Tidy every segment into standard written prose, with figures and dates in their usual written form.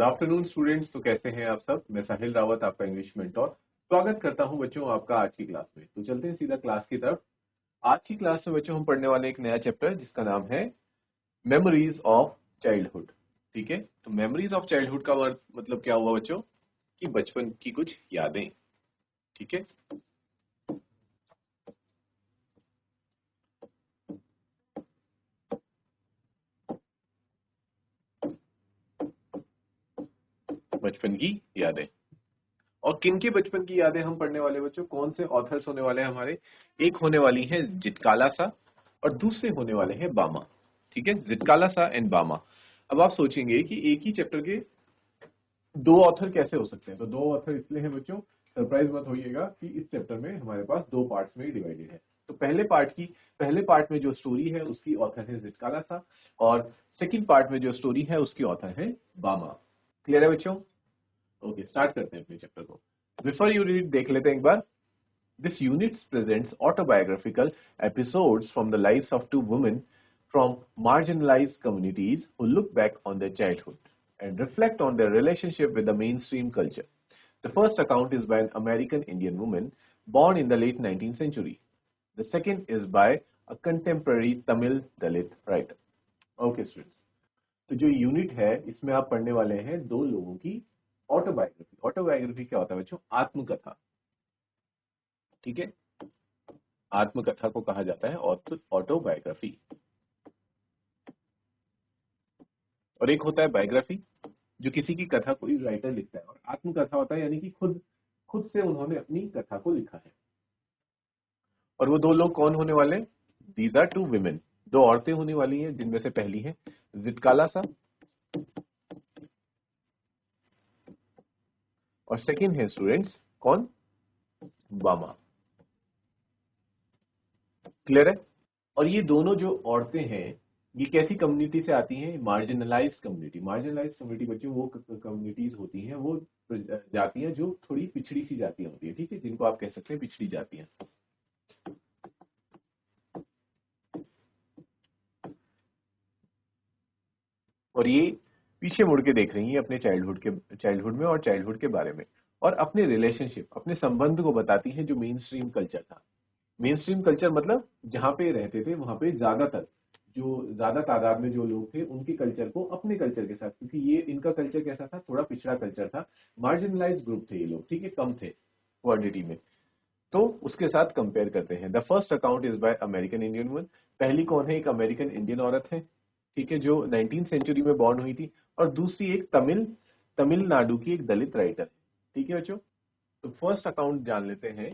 Good afternoon students. तो कैसे हैं आप सब? मैं साहिल रावत, आपका इंग्लिश मेंटोर, स्वागत करता हूं बच्चों आपका आज की क्लास में। तो चलते हैं सीधा क्लास की तरफ। आज की क्लास में बच्चों हम पढ़ने वाले एक नया चैप्टर जिसका नाम है मेमोरीज ऑफ चाइल्डहुड। ठीक है, तो मेमोरीज ऑफ चाइल्डहुड का मतलब क्या हुआ बच्चों? कि बचपन की कुछ यादें। ठीक है, बचपन की यादें। और किनके बचपन की यादें हम पढ़ने वाले बच्चों? कौन से ऑथर्स होने वाले हैं हमारे? एक होने वाली है जितकाला सा और दूसरे होने वाले हैं बामा। ठीक है, जितकाला सा एंड बामा। अब आप सोचेंगे कि एक ही चैप्टर के दो ऑथर कैसे हो सकते हैं? तो दो ऑथर इसलिए हैं बच्चों, सरप्राइज मत होइएगा कि इस चैप्टर में हमारे पास दो पार्ट्स में डिवाइडेड है। तो पहले पार्ट में जो स्टोरी है उसकी ऑथर है जितकाला सा, और सेकंड पार्ट में जो स्टोरी है उसकी ऑथर है बामा। क्लियर है बच्चों? ओके, स्टार्ट करते हैं अपने चैप्टर को। बिफोर यू रीड देख लेते हैं एक बार। This unit presents autobiographical episodes from the lives of two women from marginalized communities who look back on their childhood and reflect on their relationship with the mainstream culture. The first account is by an American Indian woman born in the late 19th century. The second is by a contemporary Tamil Dalit writer. Okay, students. तो जो unit है इसमें आप पढ़ने वाले हैं दो लोगों की ऑटोबायोग्राफी। ऑटोबायोग्राफी क्या होता है बच्चों? आत्मकथा। ठीक है, आत्मकथा को कहा जाता है ऑटोबायोग्राफी। और एक होता है बायोग्राफी, जो किसी की कथा कोई राइटर लिखता है, और आत्मकथा होता है यानी कि खुद खुद से उन्होंने अपनी कथा को लिखा है। और वो दो लोग कौन होने वाले? These are two women. दो औरतें होने वाली हैं, जिनमें से पहली है जितकाला सा और सेकंड है स्टूडेंट्स कौन? बामा। क्लियर है? और ये दोनों जो औरतें हैं ये कैसी कम्युनिटी से आती हैं? Marginalise community. मार्जिनलाइज कम्युनिटी बच्चों वो कम्युनिटीज होती हैं, वो जातियां जो थोड़ी पिछड़ी सी जातियां होती है। ठीक है, जिनको आप कह सकते हैं पिछड़ी जातियां। और ये पीछे मुड़ के देख रही हैं अपने चाइल्डहुड में और चाइल्डहुड के बारे में, और अपने रिलेशनशिप, अपने संबंध को बताती हैं जो मेन स्ट्रीम कल्चर था। मेन स्ट्रीम कल्चर मतलब जहां पे रहते थे वहां पे ज्यादा तादाद में जो लोग थे उनके कल्चर को अपने कल्चर के साथ, क्योंकि ये इनका कल्चर कैसा था? थोड़ा पिछड़ा कल्चर था, मार्जिनलाइज ग्रुप थे ये लोग। ठीक है, कम थे क्वांटिटी में, तो उसके साथ कंपेयर करते हैं। The first account is by American Indian woman. पहली कौन है? एक अमेरिकन इंडियन औरत है, ठीक है, जो 19th सेंचुरी में बॉर्न हुई थी। और दूसरी एक तमिलनाडु की एक दलित राइटर है। ठीक है बच्चों, तो फर्स्ट अकाउंट जान लेते हैं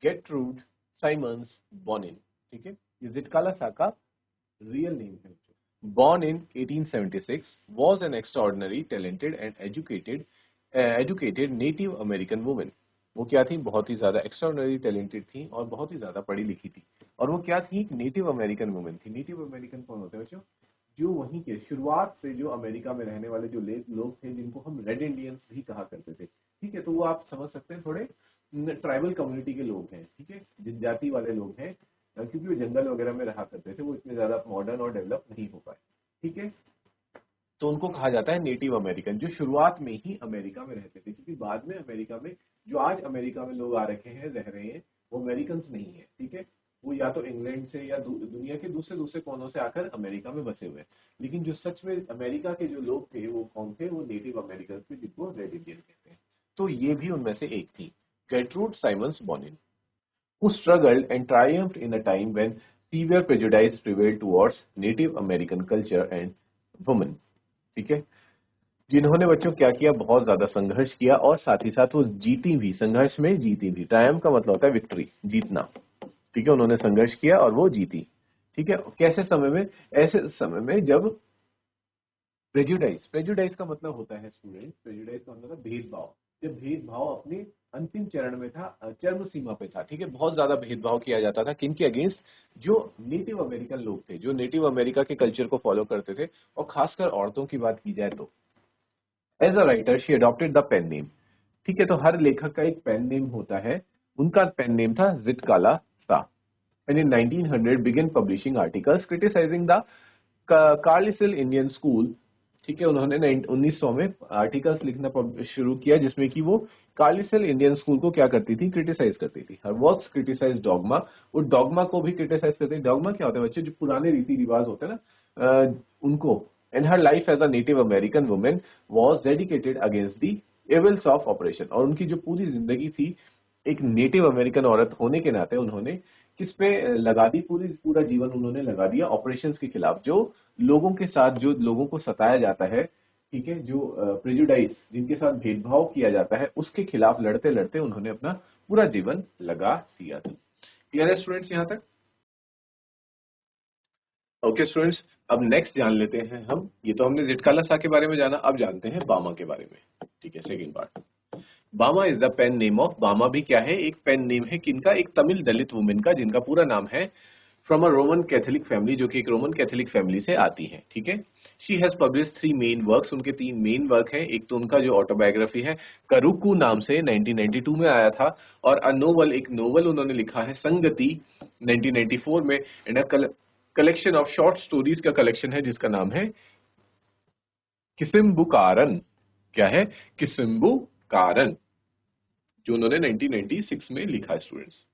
गेटरूड साइमंस बोनिन। ठीक है, ये जितकाला सा का रियल नेम है। Born in 1876, was an extraordinary talented and educated Native American woman. वो क्या थी? बहुत ही ज्यादा एक्स्ट्राऑर्डिनरी टैलेंटेड थी और बहुत ही ज्यादा पढ़ी लिखी थी। और वो क्या थी? नेटिव अमेरिकन वुमेन थी। नेटिव अमेरिकन कौन होते हैं बच्चों? जो वहीं के शुरुआत से जो अमेरिका में रहने वाले जो लोग थे, जिनको हम रेड इंडियंस भी कहा करते थे। ठीक है, तो वो आप समझ सकते हैं थोड़े ट्राइबल कम्युनिटी के लोग हैं। ठीक है, जनजाति वाले लोग हैं, क्योंकि वो जंगल वगैरह में रहा करते थे, वो इतने ज्यादा मॉडर्न और डेवलप नहीं हो पाए। ठीक है, तो उनको कहा जाता है नेटिव अमेरिकन, जो शुरुआत में ही अमेरिका में रहते थे। क्योंकि बाद में अमेरिका में जो आज अमेरिका में लोग आ रखे हैं, रह रहे हैं, वो अमेरिकन नहीं है। ठीक है, वो या तो इंग्लैंड से या दुनिया के दूसरे दूसरे कोनों से आकर अमेरिका में बसे हुए हैं। लेकिन जो सच में अमेरिका के जो लोग थे वो कौन थे? वो नेटिव अमेरिकन थे, जिनको रेड इंडियन कहते हैं। तो ये भी उनमें से एक थी, Gertrude Simmons Bonnin, who struggled and triumphed in a time when severe prejudice prevailed towards Native American culture and women। ठीक है, जिन्होंने बच्चों क्या किया? बहुत ज्यादा संघर्ष किया, और साथ ही साथ वो जीती भी, संघर्ष में जीती भी। ट्रायम्फ का मतलब होता है विक्ट्री, जीतना। ठीक है, उन्होंने संघर्ष किया और वो जीती। ठीक है, कैसे समय में? ऐसे समय में जब प्रेजुडाइज का मतलब होता है स्टूडेंट्स, प्रेजुडाइज का मतलब भेदभाव। जब भेदभाव अपने अंतिम चरण में था, चरम सीमा पे था। ठीक है, बहुत ज्यादा भेदभाव किया जाता था किनके अगेंस्ट? जो नेटिव अमेरिकन लोग थे, जो नेटिव अमेरिका के कल्चर को फॉलो करते थे, और खासकर औरतों की बात की जाए तो। As a writer she adopted the pen name. ठीक है, तो हर लेखक का एक पेन नेम होता है। उनका पेन नेम था Zitkala Sa, and in 1900 began publishing articles criticizing the Carlisle Indian school. ठीक है, उन्होंने 1900 में आर्टिकल्स लिखना शुरू किया जिसमें कि वो कार्लिसल इंडियन स्कूल को क्या करती थी, क्रिटिसाइज करती थी। हर वर्क्स क्रिटिसाइज डॉगमा, वो डॉगमा को भी क्रिटिसाइज करती थी। डॉगमा क्या होता है बच्चे, जो पुराने रीति रिवाज होते हैं ना, उनको। And her life as a native American women was dedicated against the evils of operation, और उनकी जो पूरी जिंदगी थी एक नेटिव अमेरिकन औरत होने के नाते उन्होंने किस पे लगा दी, पूरा जीवन उन्होंने लगा दिया ऑपरेशंस के खिलाफ, जो लोगों के साथ, जो लोगों को सताया जाता है, ठीक है, जो प्रेजुडाइज, जिनके साथ भेदभाव किया जाता है, उसके खिलाफ लड़ते लड़ते उन्होंने अपना पूरा जीवन लगा दिया था। क्लियर है स्टूडेंट्स यहाँ तक? ओके स्टूडेंट्स, अब नेक्स्ट जान लेते हैं हम, ये तो हमने जिटकाला सा के बारे में जाना, अब जानते हैं बामा के बारे में। ठीक है, second part. Bama is the pen name of, Bama भी क्या है, एक पेन नेम है किनका, एक तमिल दलित वुमेन का जिनका पूरा नाम है from a Roman Catholic family, जो कि एक रोमन कैथोलिक फैमिली से आती है। ठीक है, she has publish 3 main works, उनके 3 मेन वर्क हैं। एक तो उनका जो ऑटोबायोग्राफी है करुकू नाम से 1992 में आया था, और अ नोवेल, एक नोवेल उन्होंने लिखा है संगति 1994 में, and collection of short stories का कलेक्शन है जिसका नाम है किसिम्बुकारन। क्या है, किसिम्बुकारन, जो उन्होंने 1996 में लिखा है students.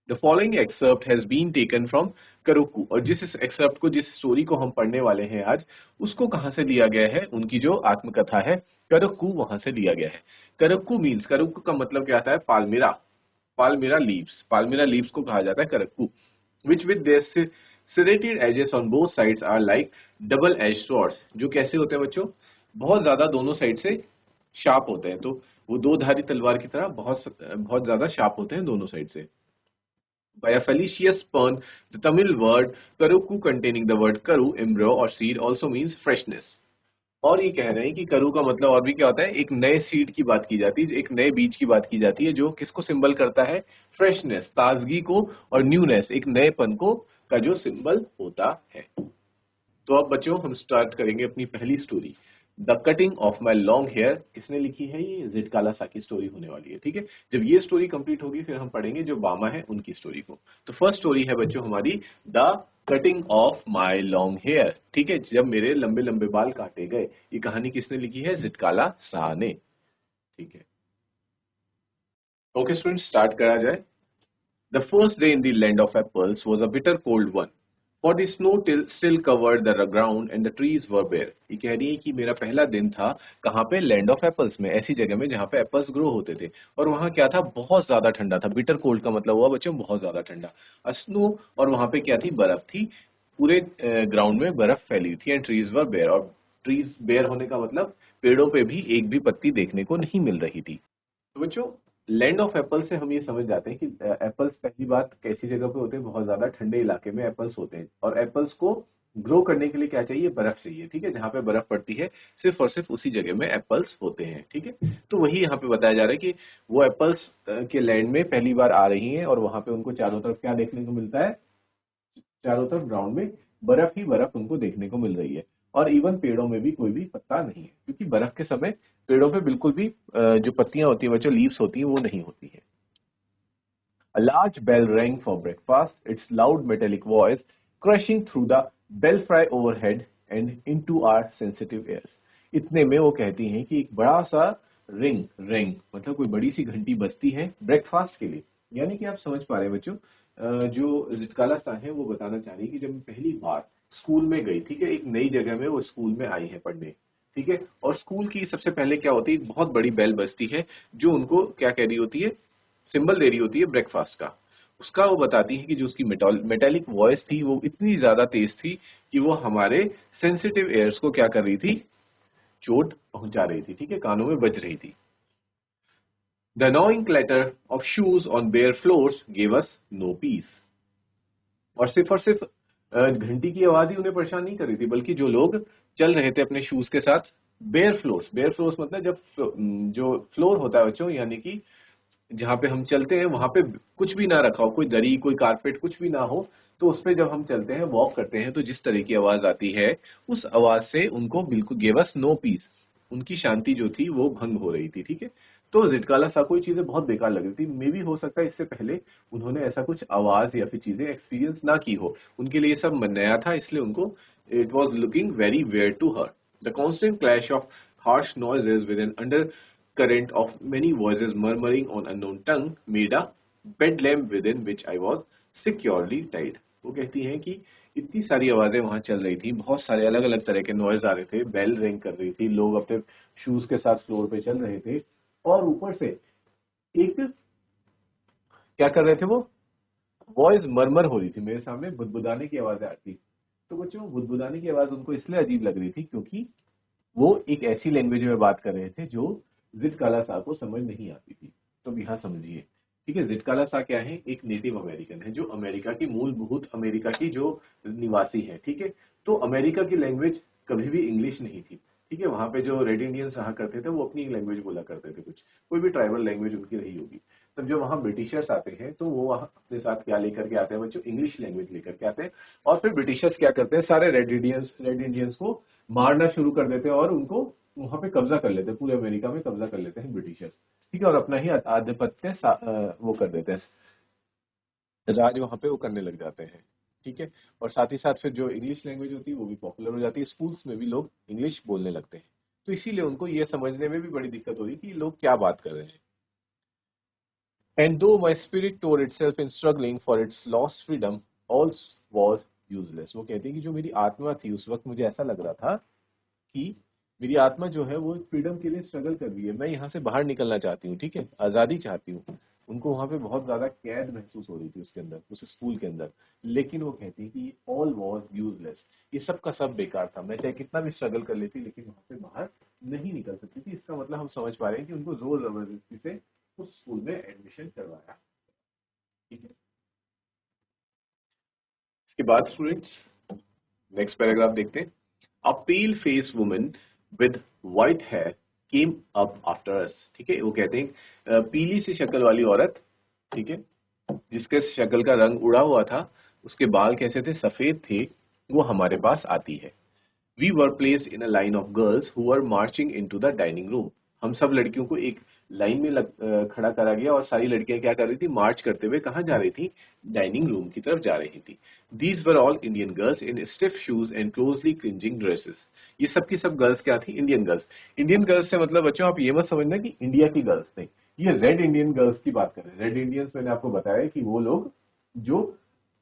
The following excerpt has been taken from करुकू, और जिस एक्सर्प्ट को, जिस स्टोरी को हम पढ़ने वाले हैं आज, उसको कहां से लिया गया है, उनकी जो आत्मकथा है करक्कू, वहां से लिया गया है। करक्कू मीन्स, करक्कू का मतलब क्या आता है, पालमिरा, पालमिरा लीव्स, पालमिरा लीव्स को कहा जाता है करक्कू, which with their serrated edges on both sides are like double edged swords, जो कैसे होते हैं बच्चों, बहुत ज्यादा दोनों साइड से शार्प होते हैं, तो वो दो धारी तलवार की तरह बहुत बहुत ज्यादा शार्प होते हैं दोनों साइड से। By a fallacious pun, the Tamil word karukku containing the word karu, embryo or seed also means freshness. और ये कह रहे हैं कि करू का मतलब और भी क्या होता है, एक नए सीड की बात की जाती है, एक नए बीज की बात की जाती है, जो किसको सिंबल करता है, फ्रेशनेस, ताजगी को, और न्यूनेस, एक नएपन को, का जो सिंबल होता है। तो अब बच्चों हम स्टार्ट करेंगे अपनी पहली story, the cutting of my long hair. किसने लिखी है, ये जिटकाला सा की स्टोरी होने वाली है। ठीक है, जब ये स्टोरी कंप्लीट होगी फिर हम पढ़ेंगे जो बामा है उनकी स्टोरी को। तो फर्स्ट स्टोरी है बच्चों हमारी, the cutting of my long hair. ठीक है, जब मेरे लंबे लंबे बाल काटे गए। ये कहानी किसने लिखी है, जिटकाला सा ने। ठीक है, ओके स्टूडेंट, स्टार्ट करा जाए। The first day in the land of apples was a bitter cold one, for the snow still covered the ground and the trees were bare. ये कह रही है कि मेरा पहला दिन था कहाँ पे, लैंड ऑफ एप्पल्स में, ऐसी जगह में जहाँ पे एप्पल्स ग्रो होते थे, और वहाँ क्या था, बहुत ज्यादा ठंडा था। बिटर कोल्ड का मतलब हुआ बच्चों बहुत ज्यादा ठंडा। स्नो, और वहाँ पे क्या थी, बर्फ थी, पूरे ग्राउंड में बर्फ फैली थी। एंड ट्रीज वर बेयर, और ट्रीज बेयर होने का मतलब पेड़ों पे भी एक भी पत्ती देखने को नहीं मिल रही थी। तो बच्चों, लैंड ऑफ एप्पल से हम ये समझ जाते हैं कि एप्पल्स पहली बात कैसी जगह पे होते हैं, बहुत ज्यादा ठंडे इलाके में एप्पल्स होते हैं, और एप्पल्स को ग्रो करने के लिए क्या चाहिए, बर्फ चाहिए। ठीक है, जहाँ पे बर्फ पड़ती है सिर्फ और सिर्फ उसी जगह में एप्पल्स होते हैं। ठीक है, तो वही यहाँ पे बताया जा रहा है कि वो एप्पल्स के लैंड में पहली बार आ रही हैं, और वहां पे उनको चारों तरफ क्या देखने को मिलता है, चारों तरफ ग्राउंड में बर्फ ही बर्फ उनको देखने को मिल रही है, और इवन पेड़ों में भी कोई भी पत्ता नहीं है, क्योंकि बर्फ के समय पेड़ों पे बिल्कुल भी जो पत्तियां होती है बच्चों, लीव्स होती हैं, वो नहीं होती है। A large bell rang for breakfast, its loud metallic voice crashing through the belfry overhead and into our sensitive ears. इतने में वो कहती हैं कि एक बड़ा सा रिंग, रिंग मतलब कोई बड़ी सी घंटी बजती है ब्रेकफास्ट के लिए। यानी कि आप समझ पा रहे हैं बच्चों, जो जिटकाला सा है वो बताना चाह रही है कि जब मैं पहली बार स्कूल में गई, ठीक है, एक नई जगह में वो स्कूल में आई है पढ़ने, ठीक है, और स्कूल की सबसे पहले क्या होती है, बहुत बड़ी बेल बजती है, जो उनको क्या कह रही होती है, सिंबल दे रही होती है ब्रेकफास्ट का। उसका वो बताती है कि जो उसकी मेटालिक वॉइस थी वो इतनी ज्यादा तेज थी कि वो हमारे सेंसिटिव एयर्स को क्या कर रही थी, चोट पहुंचा रही थी। ठीक है, कानों में बज रही थी। The gnawing clatter of shoes on bare floors gave us no peace. और सिर्फ घंटी की आवाज ही उन्हें परेशान नहीं कर रही थी, बल्कि जो लोग चल रहे थे अपने शूज के साथ, बेयर फ्लोर्स मतलब जब जो फ्लोर होता है बच्चों, यानी कि जहाँ पे हम चलते हैं वहां पे कुछ भी ना रखा हो, कोई दरी, कोई कारपेट, कुछ भी ना हो, तो उस पे जब हम चलते हैं, वॉक करते हैं, तो जिस तरह की आवाज आती है, उस आवाज से उनको बिल्कुल गिव अस नो पीस, उनकी शांति जो थी वो भंग हो रही थी। ठीक है, तो जिटकाला सा को चीजें बहुत बेकार लग रही थी। मे भी हो सकता है इससे पहले उन्होंने ऐसा कुछ आवाज या फिर चीजें एक्सपीरियंस ना की हो, उनके लिए सब नया था, इसलिए उनको it was looking very weird to her. The constant clash of harsh noises with an undercurrent of many voices murmuring on unknown tongue made a bedlam within which I was securely tied. वो कहती हैं कि इतनी सारी आवाजें वहां चल रही थी, बहुत सारे अलग अलग तरह के नॉइज आ रहे थे, बेल रिंग कर रही थी, लोग अपने शूज के साथ फ्लोर पे चल रहे थे, और ऊपर से एक क्या कर रहे थे वो, वॉइस मरमर हो रही थी, मेरे सामने बुदबुदाने की आवाजें आती। तो बच्चों बुदबुदाने की आवाज उनको इसलिए अजीब लग रही थी क्योंकि वो एक ऐसी लैंग्वेज में बात कर रहे थे जो जिद काला सा को समझ नहीं आती थी। तो यहाँ समझिए, ठीक है, जिद काला सा क्या है, एक नेटिव अमेरिकन है जो अमेरिका की मूलभूत अमेरिका की जो निवासी है, ठीक है। तो अमेरिका की लैंग्वेज कभी भी इंग्लिश नहीं थी, ठीक है। वहां पे जो रेड इंडियंस रहा करते थे वो अपनी लैंग्वेज बोला करते थे, कुछ कोई भी ट्राइबल लैंग्वेज उनकी रही होगी। तब जब वहां ब्रिटिशर्स आते हैं तो वो वहां अपने साथ क्या लेकर के आते हैं बच्चों, इंग्लिश लैंग्वेज लेकर के आते हैं। और फिर ब्रिटिशर्स क्या करते हैं, सारे रेड इंडियंस को मारना शुरू कर देते हैं और उनको वहां पे कब्जा कर लेते हैं, पूरे अमेरिका में कब्जा कर लेते हैं ब्रिटिशर्स, ठीक है। और अपना ही आधिपत्य वो कर देते हैं, राज वहां पे वो करने लग जाते हैं, ठीक है। और साथ ही साथ फिर जो इंग्लिश लैंग्वेज होती है वो भी पॉपुलर हो जाती है, स्कूल्स में भी लोग इंग्लिश बोलने लगते हैं। तो इसीलिए उनको ये समझने में भी बड़ी दिक्कत हो रही है कि लोग क्या बात कर रहे हैं। And though my spirit tore itself in struggling for its lost freedom, all was useless. वो कहती है कि जो मेरी आत्मा थी उस वक्त मुझे ऐसा लग रहा था कि मेरी आत्मा जो है वो फ्रीडम के लिए स्ट्रगल कर रही है, मैं यहाँ से बाहर निकलना चाहती हूँ, ठीक है, आज़ादी चाहती हूँ। उनको वहां पे बहुत ज्यादा कैद महसूस हो रही थी उसके अंदर, उस स्कूल के अंदर। लेकिन वो कहती है कि ऑल वॉज यूजलेस, ये सब का सब बेकार था, मैं चाहे कितना भी स्ट्रगल कर लेती लेकिन वहां से बाहर नहीं निकल सकती थी। इसका मतलब हम समझ पा रहे हैं कि उनको जोर जबरदस्ती से उस स्कूल में एडमिशन करवाया, ठीक है। इसके बाद स्टूडेंट्स नेक्स्ट पैराग्राफ देखते हैं। A pale face woman with white hair came up after us, ठीक है। वो कहते हैं पीली सी शक्ल वाली औरत, ठीक है, जिसके शक्ल का रंग उड़ा हुआ था, उसके बाल कैसे थे, सफेद थे, वो हमारे पास आती है। We were placed in a line of girls who were marching into the dining room. हम सब लड़कियों को एक लाइन में खड़ा करा गया और सारी लड़कियां क्या कर रही थी, मार्च करते हुए कहाँ जा रही थी, डाइनिंग रूम की तरफ जा रही थी। These were all Indian girls in stiff shoes and closely cleansing dresses. ये सब की सब गर्ल्स क्या थी, इंडियन गर्ल्स। इंडियन गर्ल्स से मतलब बच्चों आप ये मत समझना कि इंडिया की गर्ल्स नहीं, ये रेड इंडियन गर्ल्स की बात कर रहे हैं। रेड इंडियंस मैंने आपको बताया कि वो लोग जो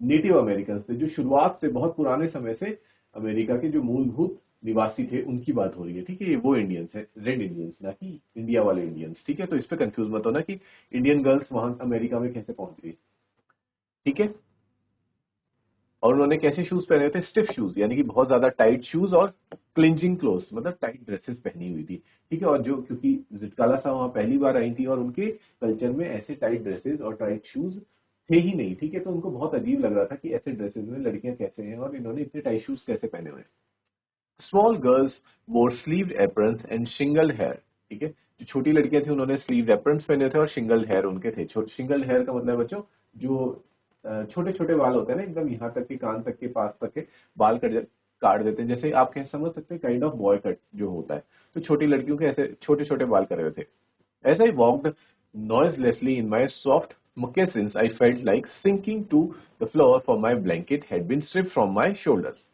नेटिव अमेरिकन थे, जो शुरुआत से बहुत पुराने समय से अमेरिका के जो मूलभूत निवासी थे, उनकी बात हो रही है, ठीक है। ये वो इंडियंस है, रेड इंडियंस, ना कि इंडिया वाले इंडियंस, ठीक है। तो इस पे कंफ्यूज मत होना कि इंडियन गर्ल्स वहां अमेरिका में कैसे पहुंच गई, ठीक है। और उन्होंने कैसे शूज पहने थे, स्टिफ शूज, यानी कि बहुत ज्यादा टाइट शूज, और क्लिंजिंग क्लोथ मतलब टाइट ड्रेसेस पहनी हुई थी, ठीक है। और जो क्योंकि जिटकाला साहब वहां पहली बार आई थी और उनके कल्चर में ऐसे टाइट ड्रेसेस और टाइट शूज थे ही नहीं, ठीक है। तो उनको बहुत अजीब लग रहा था कि ऐसे ड्रेसेस में लड़कियां कैसे हैं और इन्होंने इतने टाइट शूज कैसे पहने हुए हैं। स्मॉल गर्ल्स वोर स्लीव्ड एप्रन्स एंड शिंगल्ड हेयर, ठीक है। जो छोटी लड़कियां थी उन्होंने स्लीव्ड एप्रन्स पहने थे और शिंगल्ड हेयर उनके थे। शिंगल्ड हेयर का मतलब बच्चों जो छोटे छोटे बाल होते हैं ना, एकदम यहाँ तक के कान तक के पास तक के बाल काट देते हैं, जैसे आप कह समझ सकते हैं काइंड ऑफ बॉय कट जो होता है। तो छोटी लड़कियों के ऐसे छोटे छोटे बाल करे हुए थे। As I walked noiselessly in my soft moccasins, I felt like sinking to the floor, for my blanket had been stripped from my shoulders.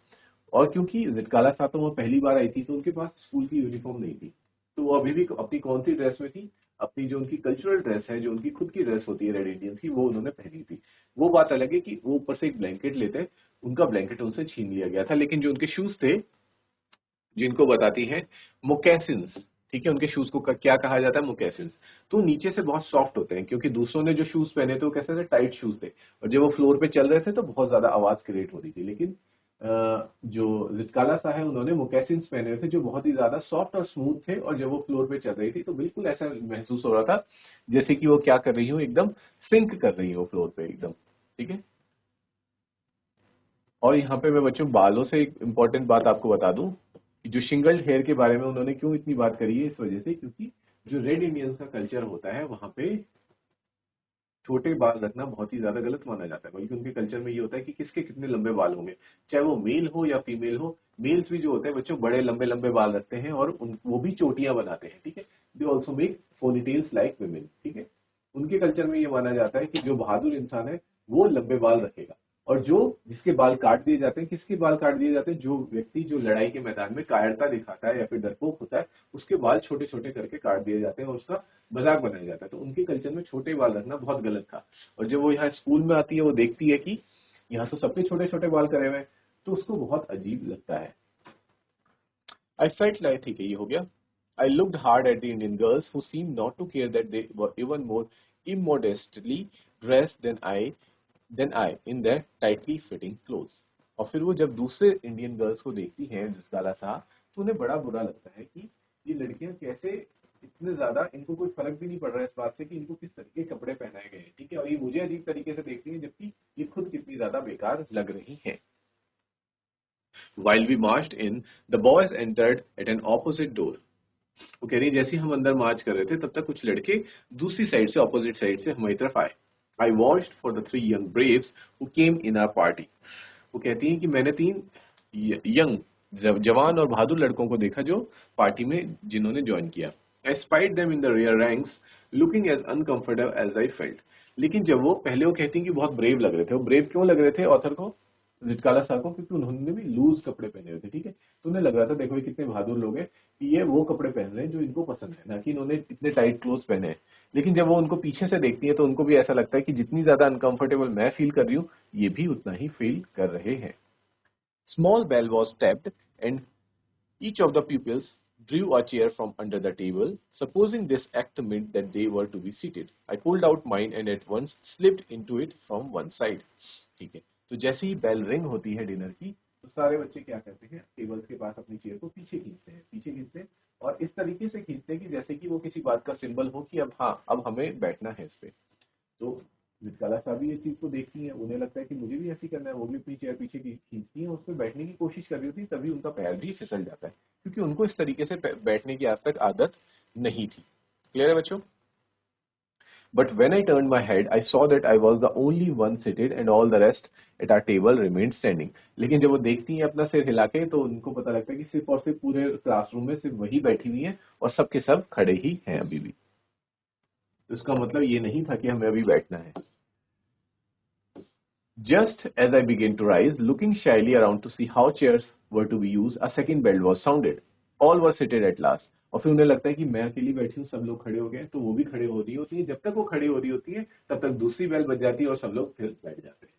और क्योंकि जिटकाला साहब तो वो पहली बार आई थी तो उनके पास स्कूल की यूनिफॉर्म नहीं थी, तो वो अभी भी अपनी कौन सी ड्रेस में थी, अपनी जो उनकी कल्चरल ड्रेस है, जो उनकी खुद की ड्रेस होती है रेड इंडियंस की, वो उन्होंने पहनी थी। वो बात अलग है कि वो ऊपर से एक ब्लैंकेट लेते, उनका ब्लैंकेट उनसे छीन लिया गया था। लेकिन जो उनके शूज थे, जिनको बताती है मोकैसिन्स, ठीक है, उनके शूज को क्या कहा जाता है, मोकैसिन्स। तो नीचे से बहुत सॉफ्ट होते हैं, क्योंकि दूसरों ने जो शूज पहने थे वो कैसे थे, टाइट शूज थे, और जब वो फ्लोर पे चल रहे थे तो बहुत ज्यादा आवाज क्रिएट हो रही थी। लेकिन जो जितकाला सा है उन्होंने मोकैसिन्स पहने हुए थे जो बहुत ही ज्यादा सॉफ्ट और स्मूथ थे, और जब वो फ्लोर पे चल रही थी तो बिल्कुल ऐसा महसूस हो रहा था जैसे कि वो क्या कर रही हो, एकदम सिंक कर रही हो फ्लोर पे एकदम, ठीक है। और यहाँ पे मैं बच्चों बालों से एक इम्पोर्टेंट बात आपको बता दूं कि जो शिंगल्ड हेयर के बारे में उन्होंने क्यों इतनी बात करी है, इस वजह से क्योंकि जो रेड इंडियंस का कल्चर होता है वहां पे छोटे बाल रखना बहुत ही ज्यादा गलत माना जाता है, बल्कि उनके कल्चर में ये होता है कि किसके कितने लंबे बाल होंगे, चाहे वो मेल हो या फीमेल हो। मेल्स भी जो होते हैं बच्चों बड़े लंबे लंबे बाल रखते हैं और वो भी चोटियां बनाते हैं, ठीक है। They also make ponytails like women, ठीक है। उनके कल्चर में ये माना जाता है कि जो बहादुर इंसान है वो लंबे बाल रखेगा। और जो जिसके बाल काट दिए जाते हैं, किसके बाल काट दिए जाते हैं? जो व्यक्ति जो लड़ाई के मैदान में कायरता दिखाता है या फिर डरपोक होता है, उसके बाल छोटे छोटे करके काट दिए जाते हैं और उसका मजाक बनाया जाता है। तो उनके कल्चर में छोटे बाल रखना बहुत गलत था। और जब वो यहाँ स्कूल में आती है, वो देखती है कि यहाँ तो सबके छोटे छोटे बाल करे हुए हैं, तो उसको बहुत अजीब लगता है। I felt like, ठीक है ये हो गया। I looked hard at the Indian girls who seemed not to care that they were even more immodestly dressed than I in their tightly fitting clothes। और फिर वो जब दूसरे इंडियन गर्ल्स को देखती हैं जिसकाला सा, तो उन्हें बड़ा बुरा लगता है कि ये लड़कियां कैसे इतने ज्यादा, इनको कोई फर्क भी नहीं पड़ रहा है इस बात से कि इनको किस तरीके के कपड़े पहनाए गए हैं, ठीक है। और ये मुझे अजीब तरीके से देखती हैं, जबकि ये खुद कितनी ज्यादा बेकार लग रही हैं। While we marched in, the boys entered at an opposite door। वो कह रही है जैसे ही हम अंदर मार्च कर रहे थे तब तक कुछ लड़के दूसरी साइड से, ऑपोजिट साइड से हमारी तरफ आए। I watched for the 3 young braves who came in our party। वो कहती हैं कि मैंने 3 यंग जवान और बहादुर लड़कों को देखा जो पार्टी में जिन्होंने ज्वाइन किया। I spied them in the rear ranks looking as uncomfortable as I felt. लेकिन जब वो पहले, वो कहती हैं कि बहुत ब्रेव लग रहे थे। वो ब्रेव क्यों लग रहे थे ऑथर को, जितकाला साह को? क्योंकि उन्होंने भी लूज कपड़े पहने हुए थे, ठीक है। तो उन्हें लग रहा था देखो ये कितने बहादुर लोग हैं कि ये वो कपड़े पहन रहे हैं जो इनको पसंद है, ना कि इन्होंने इतने टाइट क्लोथ पहने हैं। लेकिन जब वो उनको पीछे से देखती है तो उनको भी ऐसा लगता है कि जितनी ज्यादा अनकंफर्टेबल मैं फील कर रही हूँ, ये भी उतना ही फील कर रहे हैं। Small bell was tapped and each of the pupils drew a chair from under the table, supposing this act meant that they were to be seated। I pulled out mine and at once slipped into it from one side। ठीक है, तो जैसे ही bell ring होती है dinner की, तो सारे बच्चे क्या करते हैं, टेबल्स के पास अपनी चेयर को पीछे खींचते हैं और इस तरीके से खींचते हैं कि जैसे कि वो किसी बात का सिंबल हो कि अब हाँ, अब हमें बैठना है इस पे। तो जितकाला साहब भी ये चीज को देखती हैं, उन्हें लगता है कि मुझे भी ऐसी करना है। वो भी अपनी चेयर पीछे खींचती हैं, उस पर बैठने की कोशिश कर रही होती, तभी उनका पैर भी फिसल जाता है, क्योंकि उनको इस तरीके से बैठने की आज तक आदत नहीं थी। क्लियर है बच्चों? But when I turned my head, I saw that I was the only one seated and all the rest at our table remained standing। लेकिन जब वो देखती हैं अपना सिर हिला के, तो उनको पता लगता है कि सिर्फ और सिर्फ पूरे क्लासरूम में सिर्फ वही बैठी हुई हैं और सब के सब खड़े ही हैं अभी भी। तो इसका मतलब ये नहीं था कि हमें अभी बैठना है। Just as I began to rise, looking shyly around to see how chairs were to be used, a second bell was sounded। All were seated at last। और फिर उन्हें लगता है कि मैं अकेली बैठी हूँ, सब लोग खड़े हो गए, तो वो भी खड़े हो रही होती है। जब तक वो खड़ी हो रही होती है, तब तक दूसरी बेल बज जाती है और सब लोग फिर बैठ जाते हैं।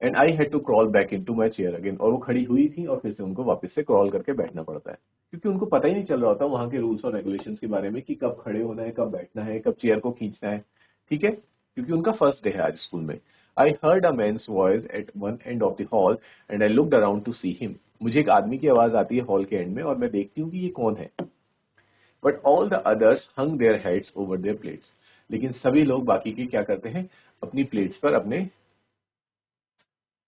And I had to crawl back into my chair again. और वो खड़ी हुई थी और फिर से उनको वापस से क्रॉल करके बैठना पड़ता है, क्योंकि उनको पता ही नहीं चल रहा होता वहां के रूल्स और रेगुलेशंस के बारे में कि कब खड़े होना है, कब बैठना है, कब चेयर को खींचना है, ठीक है, क्योंकि उनका फर्स्ट डे है आज स्कूल में। I heard a man's voice at one end of the hall and I looked around to see him. मुझे एक आदमी की आवाज आती है हॉल के एंड में और मैं देखती हूँ कि ये कौन है। But all the others hung their heads over their plates. लेकिन सभी लोग बाकी के क्या करते हैं, अपनी प्लेट्स पर अपने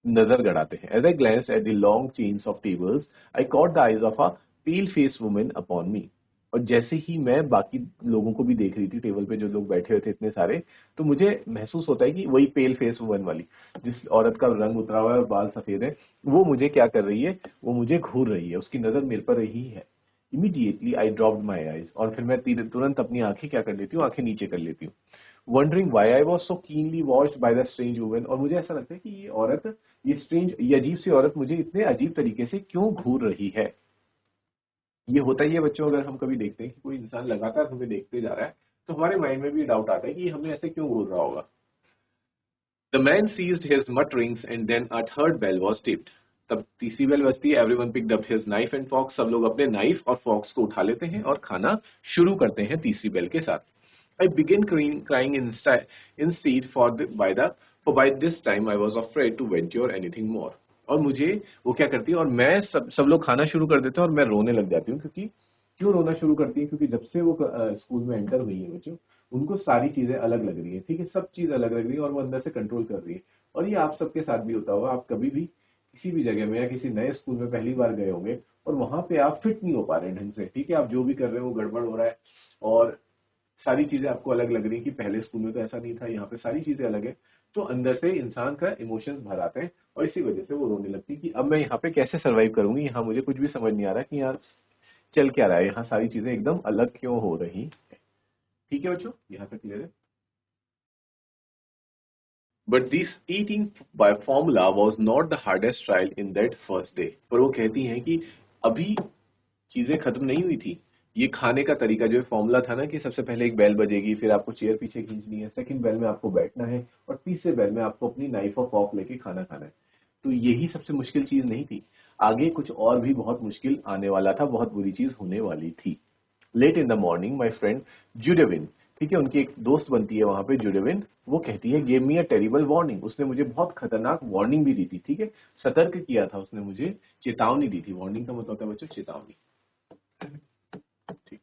नजर गड़ाते हैं। As I glanced at the long chains of tables, I caught the eyes of a pale-faced woman upon me। और जैसे ही मैं बाकी लोगों को भी देख रही थी, टेबल पे जो लोग बैठे हुए थे इतने सारे, तो मुझे महसूस होता है कि वही पेल फेस वुमन वाली, जिस औरत का रंग उतरा हुआ है और बाल सफेद है, वो मुझे क्या कर रही है, वो मुझे घूर रही है, उसकी नजर मेरे पर रही है। Immediately I dropped my eyes. और फिर मैं तुरंत अपनी आंखें क्या कर लेती हूँ, आंखें नीचे कर लेती हूँ। Wondering why I was so keenly watched by the strange woman. और मुझे ऐसा लगता है कि ये औरत, ये अजीब सी औरत मुझे इतने अजीब तरीके से क्यों घूर रही है। ये होता ही है बच्चों, अगर हम कभी देखते हैं कि कोई इंसान लगातार हमें देखते जा रहा है, तो हमारे माइंड में भी डाउट आता है कि ये हमें ऐसे क्यों घूर रहा होगा। The man ceased his mutterings and then a third bell was tipped. तब तीसरी बेल बजती है। Everyone picked up his knife and forks. सब लोग अपने नाइफ और फॉक्स को उठा लेते हैं और खाना शुरू करते हैं तीसरी बेल के साथ। I began crying instead for by this time I was afraid to venture anything more। और मुझे वो क्या करती है, और मैं सब लोग खाना शुरू कर देते हैं और मैं रोने लग जाती हूँ। क्योंकि क्यों रोना शुरू करती है, क्योंकि जब से वो स्कूल में एंटर हुई है बच्चों, उनको सारी चीजें अलग लग रही है, ठीक है, सब चीज अलग लग रही है और वो अंदर से कंट्रोल कर रही है। और ये आप सबके साथ भी होता होगा। आप कभी भी किसी भी जगह में या किसी नए स्कूल में पहली बार गए होंगे और वहां पे आप फिट नहीं हो पा रहे हैं ढंग से, ठीक है, आप जो भी कर रहे हो वो गड़बड़ हो रहा है और सारी चीजें आपको अलग लग रही है कि पहले स्कूल में तो ऐसा नहीं था, यहाँ पे सारी चीजें अलग है। तो अंदर से इंसान का इमोशंस भर आते हैं और इसी वजह से वो रोने लगती है कि अब मैं यहाँ पे कैसे सरवाइव करूंगी, यहाँ मुझे कुछ भी समझ नहीं आ रहा कि यहाँ चल क्या रहा है, यहाँ सारी चीजें एकदम अलग क्यों हो रही है। ठीक है बच्चों, यहाँ तक क्लियर है? But this eating by formula was not the hardest trial in that first day. पर वो कहती हैं कि अभी चीजें खत्म नहीं हुई थी। ये खाने का तरीका जो है फॉर्मूला था ना कि सबसे पहले एक बेल बजेगी, फिर आपको चेयर पीछे खींचनी है, सेकंड बेल में आपको बैठना है और तीसरे बेल में आपको अपनी नाइफ और फॉर्क लेके खाना खाना है। तो यही सबसे मुश्किल चीज नहीं थी, आगे कुछ और भी बहुत मुश्किल आने वाला था, बहुत बुरी चीज होने वाली थी। Late in the morning my friend Judewin, ठीक है, उनकी एक दोस्त बनती है वहां पे जुडेविन, वो कहती है gave me a terrible warning, उसने मुझे बहुत खतरनाक वार्निंग भी दी थी, ठीक है, सतर्क किया था उसने मुझे, चेतावनी दी थी। वार्निंग का मतलब होता है बच्चों चेतावनी। ठीक,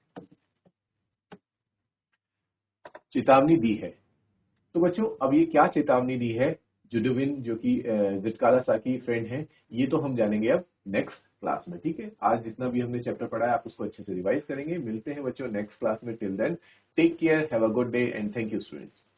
चेतावनी दी है। तो बच्चों अब ये क्या चेतावनी दी है जुडोविन जो कि जिटकाला साकी फ्रेंड है, ये तो हम जानेंगे अब नेक्स्ट क्लास में। ठीक है, आज जितना भी हमने चैप्टर पढ़ा है आप उसको अच्छे से रिवाइज करेंगे। मिलते हैं बच्चों नेक्स्ट क्लास में। Till then take care, have a good day and thank you students.